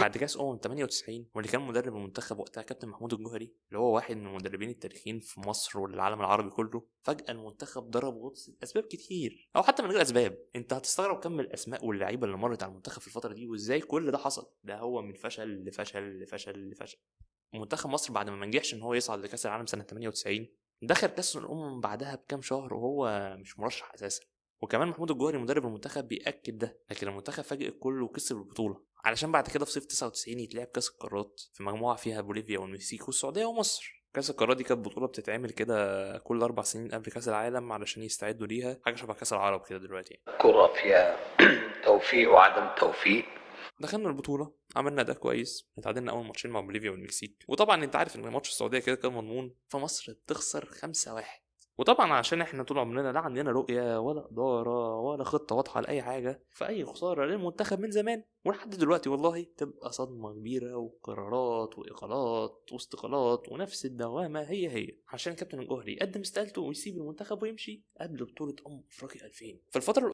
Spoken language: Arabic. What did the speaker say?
بعد كاس 98 واللي كان مدرب المنتخب وقتها كابتن محمود الجوهري، اللي هو واحد من المدربين التاريخيين في مصر والعالم العربي كله، فجأة المنتخب ضرب غطس لأسباب كتير أو حتى من غير أسباب. أنت هتستغرب كم الأسماء واللعيبة اللي مرت على المنتخب في الفترة دي وإزاي كل ده حصل. ده هو من فشل لفشل لفشل لفشل. منتخب مصر بعد ما نجحش إن هو يصعد لكأس العالم سنة 98 دخل كأس الأمم بعدها بكام شهر وهو مش مرشح أساسا. وكمان محمود الجوهري مدرب المنتخب بيأكد ده، لكن المنتخب فاجئ الكل وكسب البطولة، علشان بعد كده في صيف 99 يتلعب كأس القارات في مجموعة فيها بوليفيا والمكسيك والسعودية ومصر. كأس القارات دي كانت بطولة بتتعمل كده كل 4 سنين قبل كأس العالم علشان يستعدوا ليها، حاجة شبه كأس العرب كده دلوقتي يعني. كرة فيها توفيق وعدم توفيق. دخلنا البطولة عملنا ده كويس، اتعادلنا أول ماتشين مع بوليفيا والمكسيك، وطبعا أنت عارف إن ماتش السعودية كده كان مضمون، فمصر بتخسر 5-1. وطبعا عشان احنا طول عمرنا لا عندنا رؤية ولا إدارة ولا خطة واضحة لأي حاجة، فأي خسارة للمنتخب من زمان ولحد دلوقتي والله تبقى صدمة كبيرة وقرارات وإقالات واستقالات ونفس الدوامة هي عشان كابتن الجوهري يقدم استقالته ويسيب المنتخب ويمشي قبل بطولة أمم أفريقيا 2000. في الفترة